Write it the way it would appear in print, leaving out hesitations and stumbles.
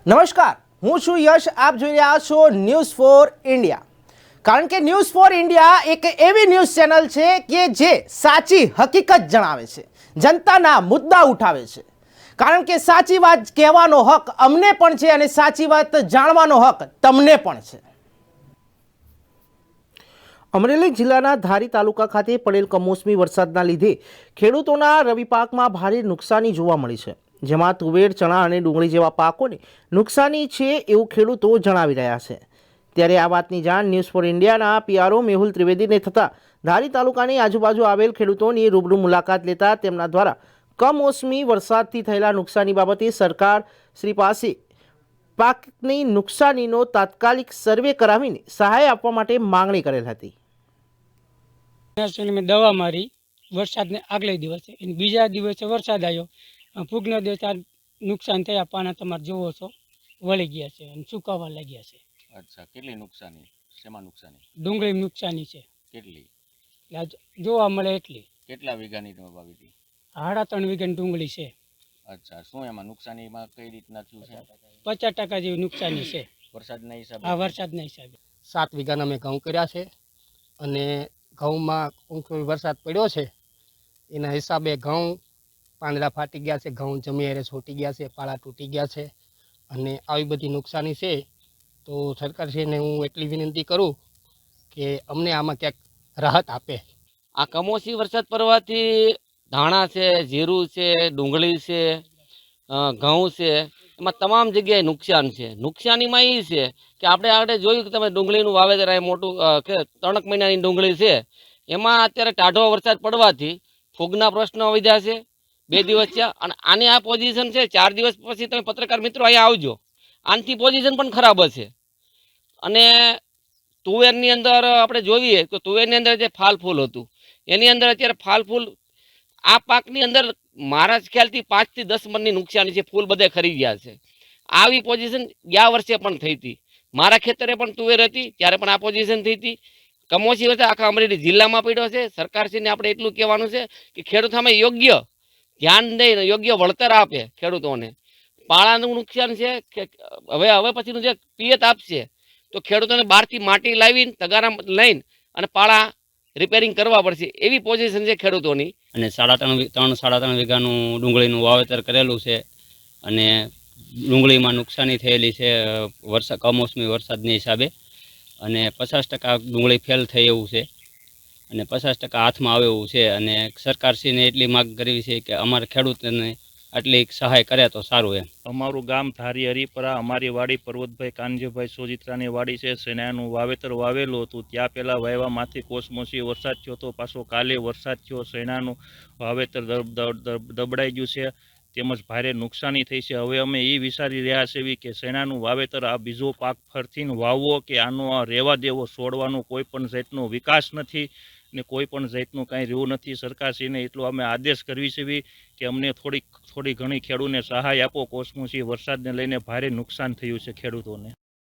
નમસ્કાર, હું છું યશ. આપ જોઈ રહ્યા છો ન્યૂઝ ફોર ઇન્ડિયા. કારણ કે ન્યૂઝ ફોર ઇન્ડિયા એક એવી ન્યૂઝ ચેનલ છે કે જે સાચી હકીકત જણાવે છે, જનતાના મુદ્દા ઉઠાવે છે. કારણ કે સાચી વાત કહેવાનો હક અમને પણ છે અને સાચી વાત જાણવાનો હક તમને પણ છે. અમરેલી જિલ્લાના ધારી તાલુકા ખાતે પડેલ કમોસમી વરસાદના લીધે ખેડૂતોના રવિ પાકમાં ભારે નુકસાની જોવા મળી છે, જેમાં તુવેર, ચણા અને ડુંગળી જેવા પાકોને નુકસાની છે એવું ખેડૂતો જણાવી રહ્યા છે. ત્યારે આ વાતની જાણ ન્યૂઝ ફોર ઇન્ડિયાના પીઆરઓ મેહુલ ત્રિવેદીને થતાં ધારી તાલુકાની આજુબાજુ આવેલ ખેડૂતોની રૂબરૂ મુલાકાત લેતા તેમના દ્વારા કમોસમી વરસાદથી થયેલા નુકસાની બાબતે સરકાર શ્રી પાસે પાકની નુકસાનીનો તાત્કાલિક સર્વે કરાવીને સહાય આપવા માટે માંગણી કરેલ હતી. મેં દવા મારી વરસાદને આગલે દિવસે, અને બીજા દિવસે વરસાદ આવ્યો, ફૂગના દિવસે નુકસાન થયા. પાના તમારે જોવો છો વળી ગયા છે અને સુકાવા લાગ્યા છે. અચ્છા, કેટલી નુકસાની? શેમાં નુકસાની? ડુંગળી નુકસાની છે. કેટલી? જોવા મળે એટલી. કેટલા વીઘાની તમે વાવી હતી? 3.5 વીઘાની ડુંગળી છે. અચ્છા, શું એમાં નુકસાનીમાં કઈ રીતના થયું છે? 50% જેવી નુકસાની છે વરસાદના હિસાબે? આ વરસાદના હિસાબે. 7 વીઘાના મેં ઘઉં કર્યા છે અને ઘઉંમાં વરસાદ પડ્યો છે એના હિસાબે ઘઉં પાંદડા ફાટી ગયા છે, ઘઉં જમીયારે છોટી ગયા છે, પાળા તૂટી ગયા છે અને આવી બધી નુકસાની છે. તો સરકારશ્રીને હું એટલી વિનંતી કરું કે અમને આમાં ક્યાંક રાહત આપે. આ કમોસમી વરસાદ પડવાથી ધાણા છે, જીરું છે, ડુંગળી છે, ઘઉં છે, એમાં તમામ જગ્યાએ નુકસાન છે. નુકસાનીમાં એ છે કે આપણે આગળ જોયું કે તમે ડુંગળીનું વાવેતર એ મોટું કે 3 મહિનાની ડુંગળી છે, એમાં અત્યારે ટાઢો વરસાદ પડવાથી ફૂગના પ્રશ્નો વધ્યા છે. 2 દિવસ થયા અને આની આ પોઝિશન છે. 4 દિવસ પછી તમે પત્રકાર મિત્રો અહીંયા આવજો, આનાથી પોઝિશન પણ ખરાબ હશે. અને તુવેરની અંદર આપણે જોઈએ તો તુવેરની અંદર જે ફાલ ફૂલ હતું એની અંદર અત્યારે ફાલ ફૂલ આ પાકની અંદર મારા ખ્યાલથી 5 થી 10 મણની નુકસાની છે. ફૂલ બધે ખરી ગયા છે. આવી પોઝિશન ગયા વર્ષે પણ થઈ હતી. મારા ખેતરે પણ તુવેર હતી ત્યારે પણ આ પોઝિશન થઈ હતી. કમોસમી વરસાદ આખા અમરેલી જિલ્લામાં પડ્યો છે. સરકારશ્રીને આપણે એટલું કહેવાનું છે કે ખેડૂત સામે યોગ્ય ધ્યાન દઈને યોગ્ય વળતર આપે ખેડૂતોને. પાળાનું નુકસાન છે કે હવે પછીનું જે પિયત આપશે તો ખેડૂતોને બહારથી માટી લાવીને તગારા લઈને અને પાળા રિપેરિંગ કરવા પડશે, એવી પોઝિશન છે ખેડૂતોની. અને 3.5 વીઘાનું ડુંગળીનું વાવેતર કરેલું છે અને ડુંગળીમાં નુકસાની થયેલી છે કમોસમી વરસાદની હિસાબે. અને 50% ડુંગળી ફેલ થઈ એવું છે અને 50% હાથમાં આવે એવું છે. અને સરકારશ્રીને એટલી માગ કરવી છે કે અમારા ખેડૂતોને આટલી સહાય કરે તો સારું એમ. અમારું ગામ ધારી હરિપરા, અમારી વાડી પર્વતભાઈ કાનજીભાઈ સોજિત્રાની વાડી છે. શેણાનું વાવેતર વાવેલું હતું, ત્યાં પહેલાં વાવવામાંથી કોસમોસી વરસાદ થયો હતો, પાછો કાલે વરસાદ થયો, શેણાનું વાવેતર દબડાઈ ગયું છે તેમજ ભારે નુકસાની થઈ છે. હવે અમે એ વિચારી રહ્યા છીએ કે શેણાનું વાવેતર આ બીજો પાક ફરથી વાવવો કે આનો રહેવા દેવો, છોડવાનો કોઈ પણ જાતનો વિકાસ નથી ને કોઈ પણ જાતનું કાંઈ રહ્યું નથી. સરકારશ્રીને એટલો અમે આદેશ કરવી છે કે અમને થોડી ઘણી ખેડૂતને સહાય આપો. કોસમોસી વરસાદને લઈને ભારે નુકસાન થયું છે ખેડૂતોને.